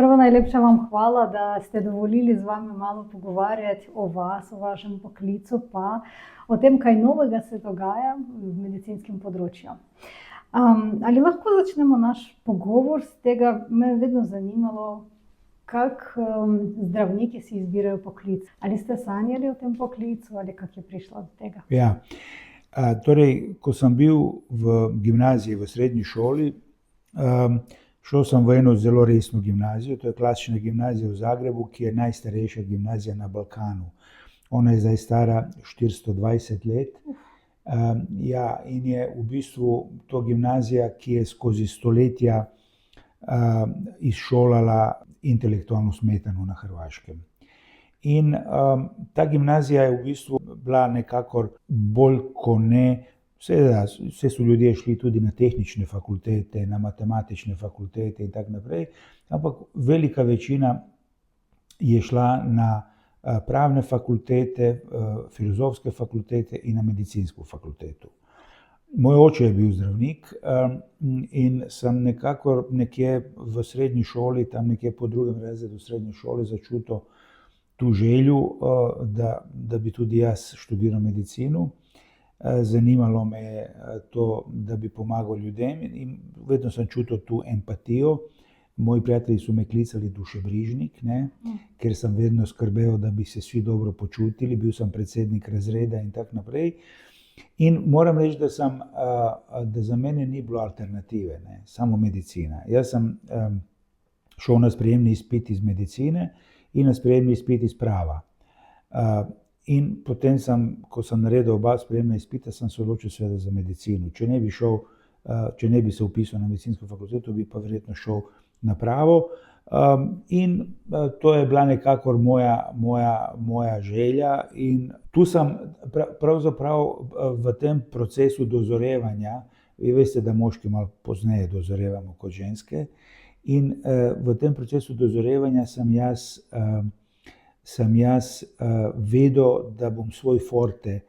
Prvo najlepša vam hvala, da ste dovolili z vami malo pogovarjati o vas, o vašem poklicu, pa o tem, kaj novega se dogaja v medicinskem področju. Ali lahko začnemo naš pogovor s tega, me je vedno zanimalo, kako zdravniki si izbirajo poklic. Ali ste sanjali o tem poklicu ali kako je prišlo do tega? Ja, torej, ko sem bil v gimnaziji, v srednji šoli, šel sem v eno zelo resno gimnazijo, to je klasična gimnazija v Zagrebu, ki je najstarejša gimnazija na Balkanu. Ona je zdaj stara 420 let. Ja, in je v bistvu to gimnazija, ki je skozi stoletja izšolala intelektualno smetano na Hrvaškem. In ta gimnazija je v bistvu bila nekako bolj kot ne, vse so ljudje šli tudi na tehnične fakultete, na matematične fakultete in tako naprej, ampak velika večina je šla na pravne fakultete, filozofske fakultete in na medicinsko fakulteto. Moj oče je bil zdravnik in sem nekako nekje v srednji šoli, tam nekje po 2. razredu srednje šole začutil tu željo, da bi tudi jaz študiral medicino. Zanimalo me je to, da bi pomagal ljudem in vedno sem čutil tu empatijo. Moji prijatelji so me klicali dušebrižnik, ne, ker sem vedno skrbel, da bi se vsi dobro počutili, bil sem predsednik razreda in tako naprej. In moram reči, da za mene ni bilo alternative, ne, samo medicina. Jaz sem šel na sprejemni izpit iz medicine in na sprejemni izpit iz prava. In potem ko sem naredil oba sprejemna izpita, sem se odločil seveda za medicino. Če ne bi se vpisal na medicinsko fakulteto, bi pa verjetno šel na pravo. In to je bila nekako moja želja. In tu sem pravzaprav v tem procesu dozorevanja, vi veste, da moški malo pozneje dozorevamo kot ženske, in v tem procesu dozorevanja sem jaz vedel, da bom svoj forte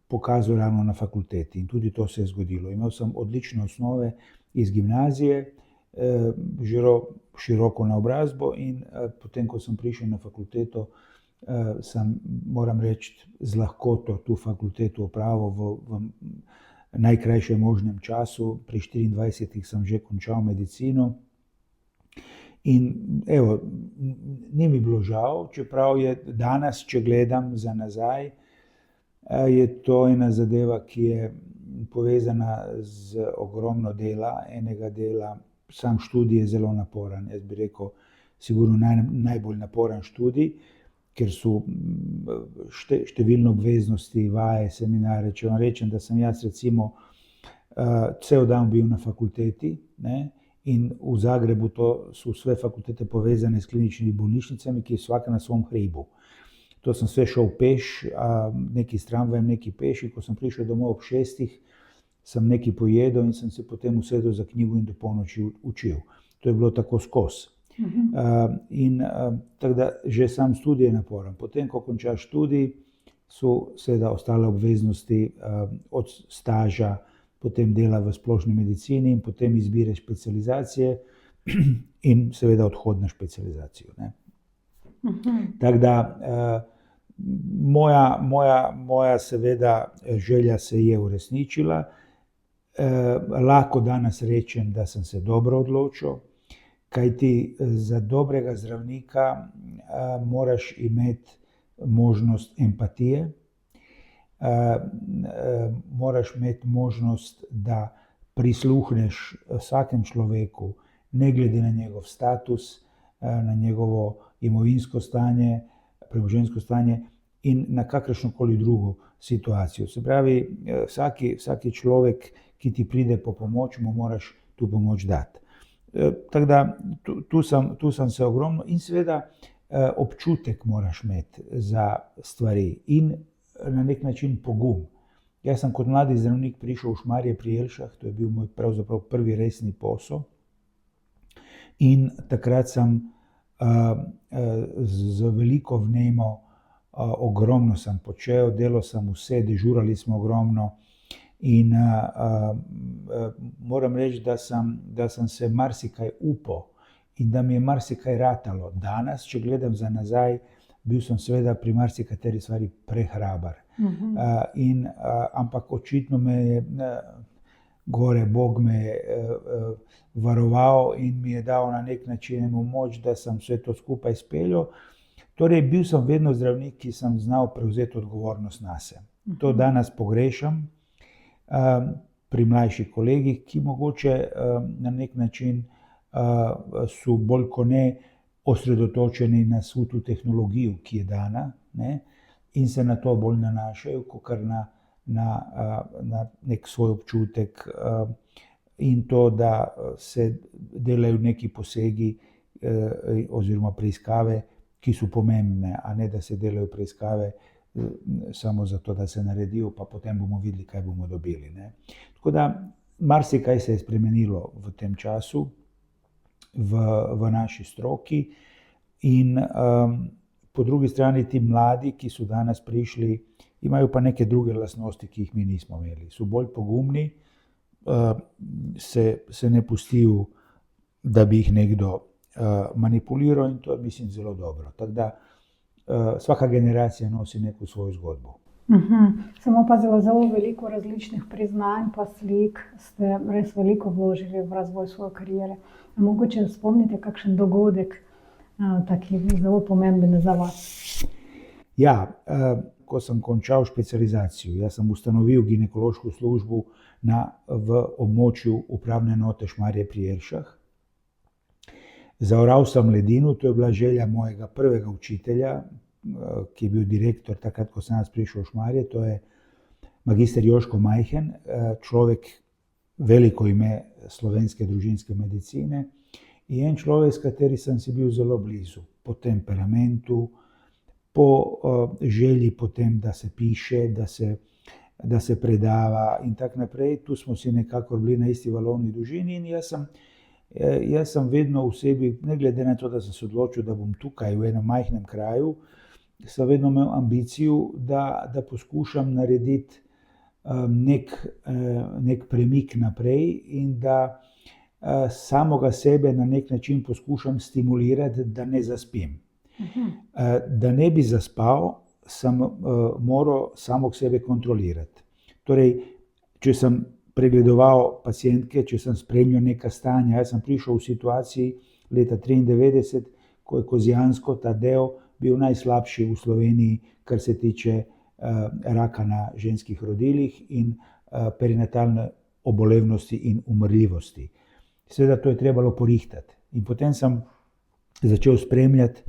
pokazal ravno na fakulteti. In tudi to se je zgodilo. Imel sem odlične osnove iz gimnazije, široko naobrazbo in potem, ko sem prišel na fakulteto, sem, moram reči, z lahkoto tu fakulteto opravil v najkrajšem možnem času. Pri 24 sem že končal medicino. In evo, ni mi bilo žal, čeprav je danes, če gledam za nazaj, je to ena zadeva, ki je povezana z ogromno dela, enega dela. Sam študij je zelo naporen, jaz bi rekel, sigurno najbolj naporen študij, ker so številne obveznosti, vaje, seminare. Če vam rečem, da sem jaz recimo cel dan bil na fakulteti, ne, in v Zagrebu so vse fakultete povezane s kliničnimi bolnišnicami, ki je vsaka na svom hribu. To sem vse šel peš, neki s tramvajem, neki peš, in ko sem prišel domov ob 6, sem nekaj pojedel in sem se potem usedel za knjigo in do polnoči učil. To je bilo tako skozi. In tako da že sam študij je naporen. Potem, ko končaš študij, so seveda ostale obveznosti od staža, potem dela v splošni medicini in potem izbire specializacije in seveda odhod na specializacijo, ne. Tako da moja seveda želja se je uresničila. Lahko danes rečem, da sem se dobro odločil, kajti za dobrega zdravnika moraš imeti možnost empatije, moraš imeti možnost, da prisluhneš vsakemu človeku, ne glede na njegov status, na njegovo imovинsko stanje, premoženjsko stanje in na kakršnokoli drugo situacijo. Se pravi, vsaki človek, ki ti pride po pomoč, mu moraš tu pomoč dati. Tako da tu sem se ogromno in seveda občutek moraš imeti za stvari in na nek način pogum. Jaz sem kot mladi zdravnik prišel v Šmarje pri Jelšah, to je bil moj pravzaprav prvi resni posel. In takrat sem z veliko vnemo, ogromno sem počel, delal sem vse, dežurali smo ogromno. In moram reči, da sem se marsikaj upal in da mi je marsikaj ratalo. Danes, če gledam za nazaj, bil sem seveda pri marsikateri stvari prehrabar. Ampak očitno me je gore Bog me je varoval in mi je dal na nek način eno moč, da sem vse to skupaj speljal. Torej, bil sem vedno zdravnik, ki sem znal prevzeti odgovornost nase. To danes pogrešam pri mlajših kolegih, ki mogoče na nek način so bolj kot ne osredotočeni na vso to tehnologijo, ki je dana, ne, in se na to bolj nanašajo, kot na nek svoj občutek in to, da se delajo neki posegi oziroma preiskave, ki so pomembne, a ne da se delajo preiskave samo zato, da se naredijo, pa potem bomo videli, kaj bomo dobili, ne. Tako da marsikaj se je spremenilo v tem času v naši stroki in po drugi strani ti mladi, ki so danes prišli, imajo pa neke druge lastnosti, ki jih mi nismo imeli. So bolj pogumni, se ne pustijo, da bi jih nekdo manipuliral in to je, mislim, zelo dobro. Tako da vsaka generacija nosi neko svojo zgodbo. Sem opazila zelo veliko različnih priznanj pa slik, ste res veliko vložili v razvoj svoje kariere. Mogoče spomnite kakšen dogodek, taki zelo pomemben za vas? Ja, ko sem končal specializacijo, jaz sem ustanovil ginekološko službo v območju upravne enote Šmarje pri Jelšah. Zaoral sem ledino, to je bila želja mojega prvega učitelja, ki je bil direktor takrat, ko sem jaz prišel v Šmarje, to je magister Jožko Majhen, človek, veliko ime slovenske družinske medicine in en človek, s katerim sem si bil zelo blizu, po temperamentu, po želji potem, da se piše, da se predava in tako naprej. Tu smo si nekako bili na isti valovni dolžini in jaz sem vedno v sebi, ne glede na to, da sem se odločil, da bom tukaj v enem majhnem kraju, sem vedno imel ambicijo, da poskušam narediti nek premik naprej in da samoga sebe na nek način poskušam stimulirati, da ne zaspim. Da ne bi zaspal, sem moral samog sebe kontrolirati. Torej, če sem pregledoval pacientke, če sem spremljal neka stanja, jaz sem prišel v situaciji leta 1993, ko je Kozjansko, ta del, bil najslabši v Sloveniji, kar se tiče raka na ženskih rodilih in perinatalne obolevnosti in umrljivosti. Seveda to je trebalo porihtati. In potem sem začel spremljati,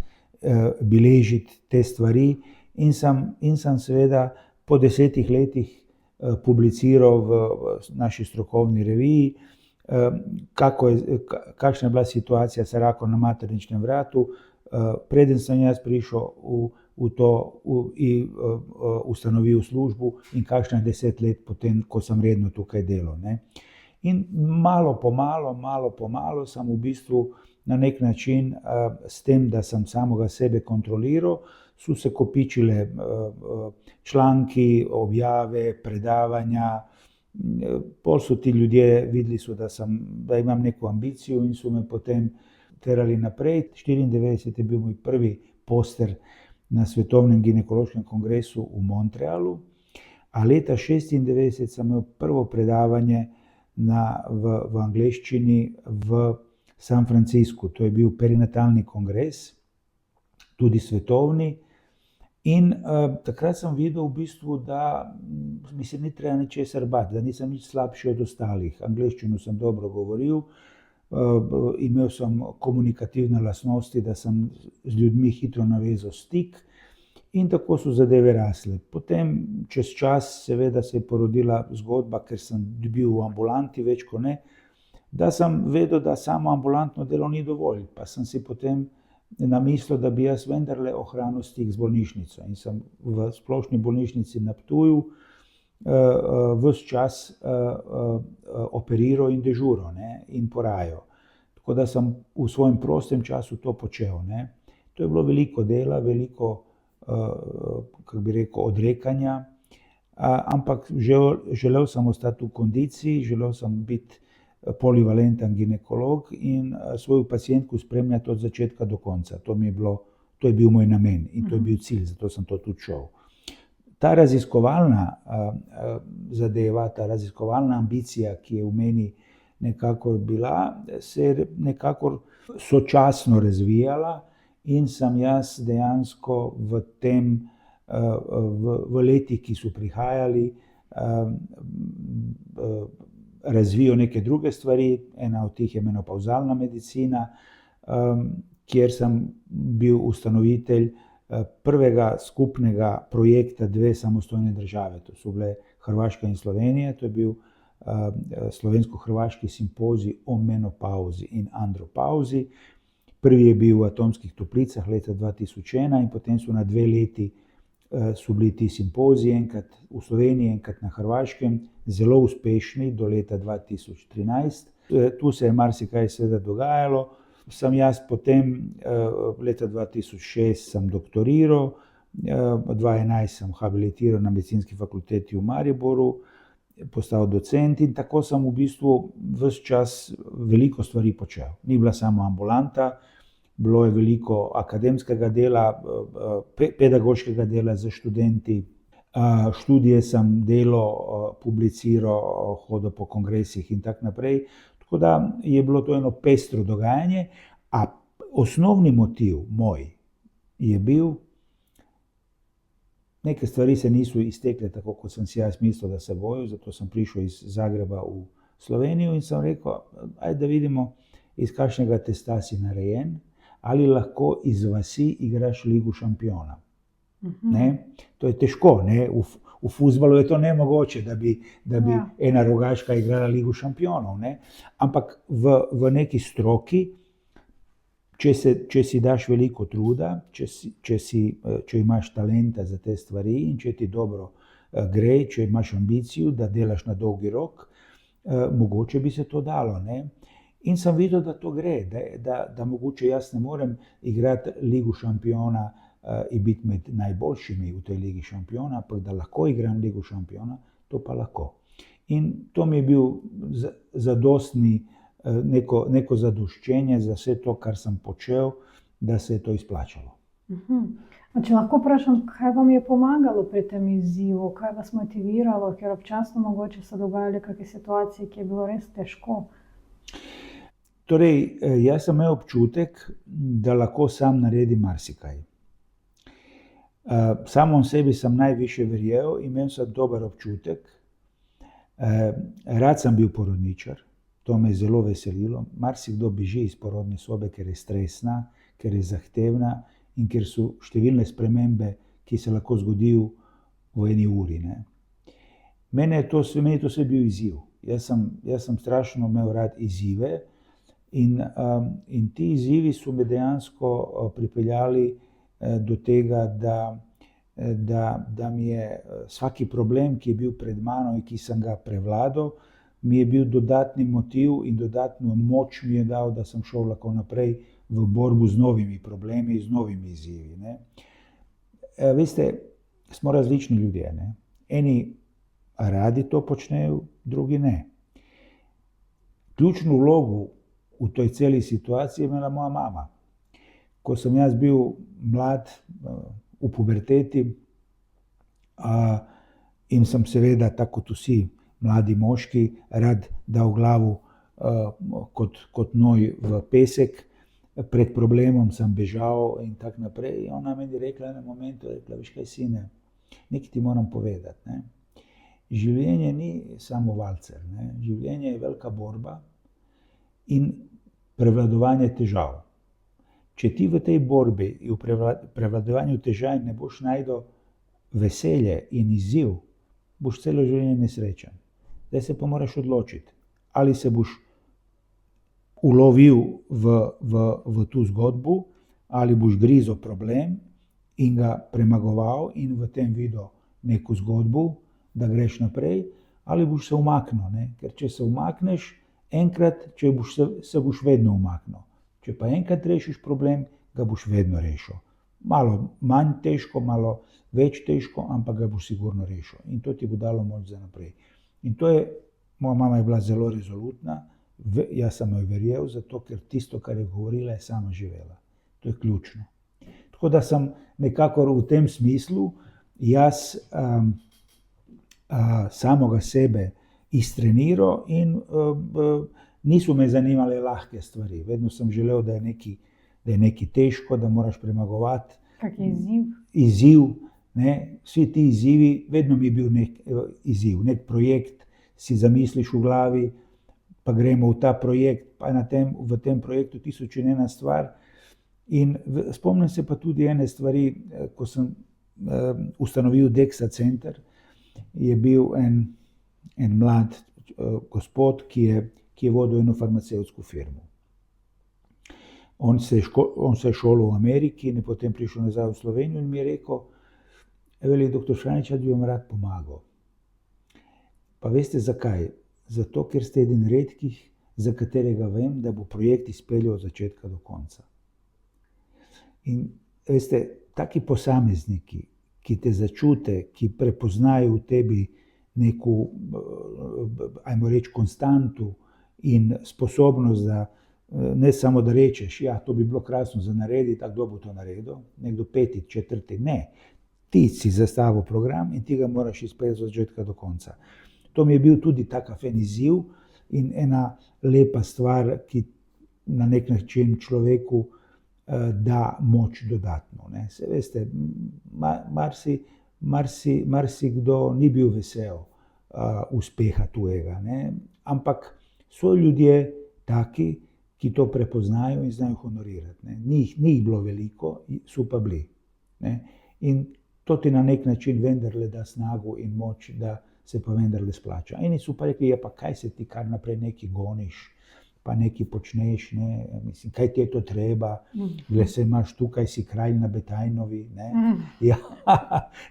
beležiti te stvari in sem seveda po 10 letih publiciral v naši strokovni reviji, kakšna je bila situacija s rakom na materničnem vratu, preden sem jaz prišel ustanovil službo in kakšna je 10 let potem, ko sem redno tukaj delal, ne. In malo po malo sem v bistvu na nek način s tem, da sem samoga sebe kontroliral, so se kopičile članki, objave, predavanja, pol so ti ljudje videli, da imam neko ambicijo in so me potem terali naprej. 1994 je bil moj prvi poster na Svetovnem ginekološkem kongresu v Montrealu, a leta 1996 sem imel prvo predavanje v angleščini v San Franciscu. To je bil perinatalni kongres, tudi svetovni. In takrat sem videl v bistvu, da mi se ni treba ničesar bati, da nisem nič slabši od ostalih. Angleščino sem dobro govoril, imel sem komunikativne lastnosti, da sem z ljudmi hitro navezal stik in tako so zadeve rasle. Potem, čez čas, seveda se je porodila zgodba, ker sem dobil v ambulanti več kot ne, da sem vedel, da samo ambulantno delo ni dovolj, pa sem si potem namislil, da bi jaz vendarle ohranil stik z bolnišnico in sem v splošni bolnišnici na Ptuju ves čas operiral in dežural, ne, in porajal. Tako da sem v svojem prostem času to počel, ne. To je bilo veliko dela, veliko, kako bi rekel, odrekanja, ampak želel sem ostati v kondiciji, želel sem biti polivalenten ginekolog in svojo pacientku spremljati od začetka do konca. To je bil moj namen in to je bil cilj, zato sem to tudi šel. Ta raziskovalna zadeva, ta raziskovalna ambicija, ki je v meni nekako bila, se je nekako sočasno razvijala in sem jaz dejansko v letih, ki so prihajali, razvijal neke druge stvari. Ena od teh je menopavzalna medicina, kjer sem bil ustanovitelj prvega skupnega projekta dve samostojne države. To so bile Hrvaška in Slovenija. To je bil slovensko-hrvaški simpozij o menopauzi in andropauzi. Prvi je bil v Atomskih toplicah leta 2001 in potem so na 2 leti so bili ti simpoziji, enkrat v Sloveniji, enkrat na Hrvaškem, zelo uspešni do leta 2013. Tu se je marsikaj seveda dogajalo. Sem jaz potem leta 2006 sem doktoriral, 2011 sem habilitiral na Medicinski fakulteti v Mariboru, postal docent in tako sem v bistvu ves čas veliko stvari počel. Ni bila samo ambulanta, bilo je veliko akademskega dela, pedagoškega dela z študenti. Študije sem delal, publiciral, hodil po kongresih in tako naprej. Tako da je bilo to eno pestro dogajanje, a osnovni motiv moj je bil, neke stvari se niso iztekle tako, kot sem si jaz mislil, da se bojo, zato sem prišel iz Zagreba v Slovenijo in sem rekel, ajde da vidimo, iz kakšnega testa si narejen, ali lahko iz vasi igraš Ligo šampiona. To je težko, ne? V fuzbalu je to nemogoče, da bi ena Rogaška igrala Ligo šampionov, ne? Ampak v neki stroki, če si daš veliko truda, če imaš talenta za te stvari in če ti dobro gre, če imaš ambicijo, da delaš na dolgi rok, mogoče bi se to dalo, ne? In sem videl, da to gre, da mogoče jaz ne morem igrati Ligo šampiona in biti med najboljšimi v tej Ligi šampiona, ampak da lahko igram Ligo šampiona, to pa lahko. In to mi je bil zadostni neko zadoščenje za vse to, kar sem počel, da se je to izplačalo. Če lahko vprašam, kaj vam je pomagalo pri tem izzivu, kaj vas motiviralo, ker občasno mogoče so dogajale kakšne situacije, ki je bilo res težko? Torej, jaz sem imel občutek, da lahko sam naredim marsikaj. Samom sebi sem najviše verjel, imel sem dober občutek. Rad sem bil porodničar, to me je zelo veselilo. Marsikdo beži iz porodne sobe, ker je stresna, ker je zahtevna in ker so številne spremembe, ki se lahko zgodijo v eni uri, ne. Meni je to vse bil izziv. Jaz sem strašno imel rad izzive in ti izzivi so me dejansko pripeljali do tega, da mi je vsaki problem, ki je bil pred mano in ki sem ga prevladal, mi je bil dodatni motiv in dodatno moč mi je dal, da sem šel lahko naprej v borbo z novimi problemi, z novimi izzivi, ne. Veste, smo različni ljudje, ne. Eni radi to počnejo, drugi ne. Ključno vlogo v tej celi situaciji je imela moja mama. Ko sem jaz bil mlad, v puberteti, in sem seveda, tako kot vsi mladi moški, rad dal glavo kot noj v pesek, pred problemom sem bežal in tako naprej. In ona meni je rekla na momentu, veš kaj, sine, nekaj ti moram povedati, ne. Življenje ni samo valcer, ne. Življenje je velika borba in prevladovanje težav. Če ti v tej borbi in v prevladovanju težav ne boš našel veselje in izziv, boš celo življenje nesrečen. Zdaj se pa moraš odločiti, ali se boš ulovil v tu zgodbo, ali boš grizel problem in ga premagoval in v tem videl neko zgodbo, da greš naprej, ali boš se umaknil, ne? Ker če se umakneš, enkrat se boš vedno umaknil. Če pa enkrat rešiš problem, ga boš vedno rešil. Malo manj težko, malo več težko, ampak ga boš sigurno rešil. In to ti bo dalo moč za naprej. In to je, moja mama je bila zelo rezolutna, Jaz sem jo verjel, zato ker tisto, kar je govorila, je sama živela. To je ključno. Tako da sem nekako v tem smislu jaz samega sebe iztreniral in niso me zanimale lahke stvari. Vedno sem želel, da je nekaj težko, da moraš premagovati. Kak je izziv? Izziv, ne? Vsi ti izzivi, vedno mi je bil nek izziv, nek projekt si zamisliš v glavi, pa gremo v ta projekt, pa je v tem projektu 1001 stvar. In spomnim se pa tudi ene stvari, ko sem ustanovil DEXA center, je bil en mlad gospod, ki je vodil eno farmacevtsko firmo. On se je šolal v Ameriki in je potem prišel nazaj v Slovenijo in mi je rekel: "Eveli, doktor Šranjič, jaz bi vam rad pomagal." Pa veste zakaj? Zato, ker ste eden redkih, za katerega vem, da bo projekt izpeljal od začetka do konca. In veste, taki posamezniki, ki te začute, ki prepoznajo v tebi neko, ajmo reči, konstanto in sposobnost, da ne samo da rečeš, ja, to bi bilo krasno za narediti, a kdo bo to naredil, nekdo peti, četrti, ne. Ti si zastavil program in ti ga moraš izpeljati od začetka do konca. To mi je bil tudi tak izziv in ena lepa stvar, ki na nek način človeku da moč dodatno. Ne. Se veste, marsikdo ni bil vesel uspeha tujega, ne. Ampak so ljudje taki, ki to prepoznajo in znajo honorirati. Ne. Ni jih bilo veliko, so pa bili. Ne. In to ti na nek način vendarle da snago in moč, da se pa vendarle splača. Eni so pa rekli, ja, pa kaj se ti kar naprej nekaj goniš, pa nekaj počneš, ne, mislim, kaj ti je to treba, glej, se imaš tukaj, si kralj na Betajnovi, ne. Ja,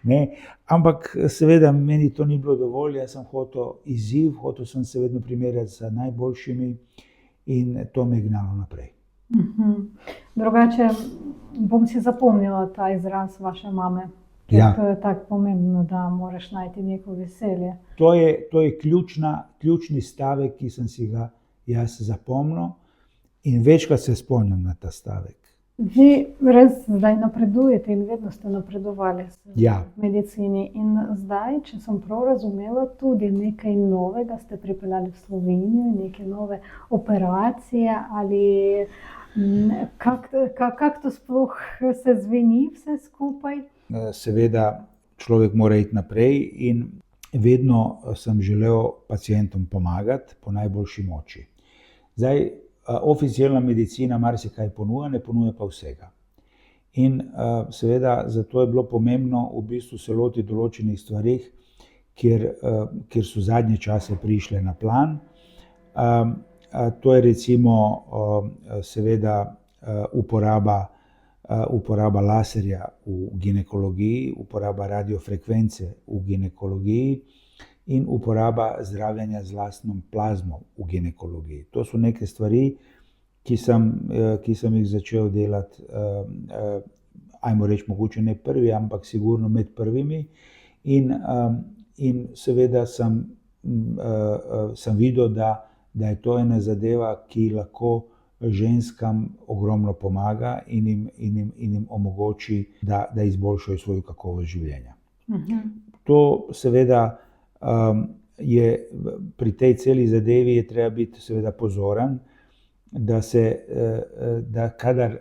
ne. Ampak seveda meni to ni bilo dovolj, jaz sem hotel izziv, hotel sem se vedno primerjati z najboljšimi in to me je gnalo naprej. Drugače, bom si zapomnila ta izraz vaše mame. Ja. To je tako pomembno, da moraš najti neko veselje. To je ključni stavek, ki sem si ga jaz zapomnil in večkrat se spomnim na ta stavek. Vi res zdaj napredujete in vedno ste napredovali Ja. v medicini. In zdaj, če sem prav razumela, tudi nekaj novega ste pripeljali v Slovenijo, neke nove operacije ali kako to sploh se zveni vse skupaj? Seveda človek mora iti naprej in vedno sem želel pacientom pomagati po najboljši moči. Zdaj, oficialna medicina marsikaj ponuja, ne ponuja pa vsega. In seveda zato je bilo pomembno v bistvu se lotiti določenih stvari, kjer so zadnje čase prišle na plan. To je recimo seveda uporaba laserja v ginekologiji, uporaba radiofrekvence v ginekologiji in uporaba zdravljenja z lastno plazmo v ginekologiji. To so neke stvari, ki sem jih začel delati, ajmo reči, mogoče ne prvi, ampak sigurno med prvimi. In seveda sem videl, da je to ena zadeva, ki lahko ženskam ogromno pomaga in jim omogoči, da izboljšajo svojo kakovost življenja. To seveda je pri tej celi zadevi je treba biti seveda pozoren, da kadar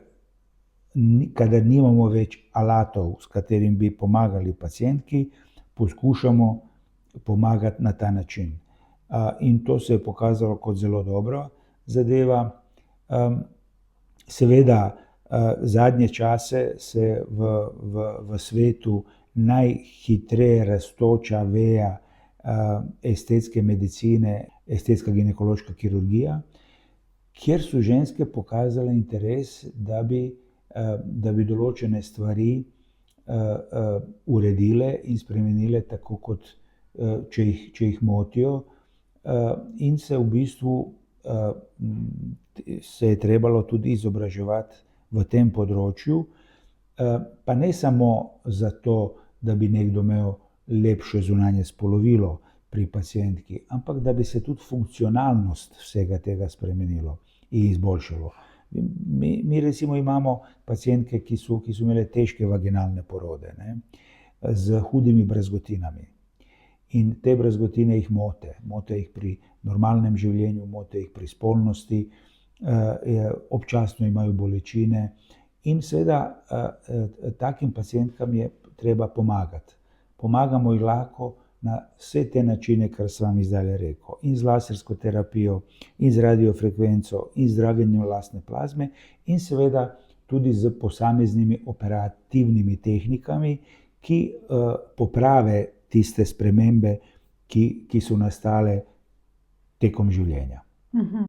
nimamo več alatov, s katerim bi pomagali pacientki, poskušamo pomagati na ta način. In to se je pokazalo kot zelo dobra zadeva. Seveda zadnje čase se v svetu najhitreje rastoča veja estetske medicine, estetska ginekološka kirurgija, kjer so ženske pokazale interes, da bi določene stvari uredile in spremenile tako, kot če jih motijo. In se v bistvu se je trebalo tudi izobraževati v tem področju, pa ne samo zato, da bi nekdo imel lepše zunanje spolovilo, pri pacientki, ampak da bi se tudi funkcionalnost vsega tega spremenilo in izboljšalo. Mi recimo imamo pacientke, ki so imele težke vaginalne porode, ne, z hudimi brazgotinami. In te brazgotine jih mote jih pri normalnem življenju, mote jih pri spolnosti, občasno imajo bolečine in seveda takim pacientkam je treba pomagati. Pomagamo jih lahko na vse te načine, kar sem vam zdaj rekel, in z lasersko terapijo, in z radiofrekvenco, in z zdravljenjem lastne plazme, in seveda tudi z posameznimi operativnimi tehnikami, ki poprave tiste spremembe, ki so nastale tekom življenja.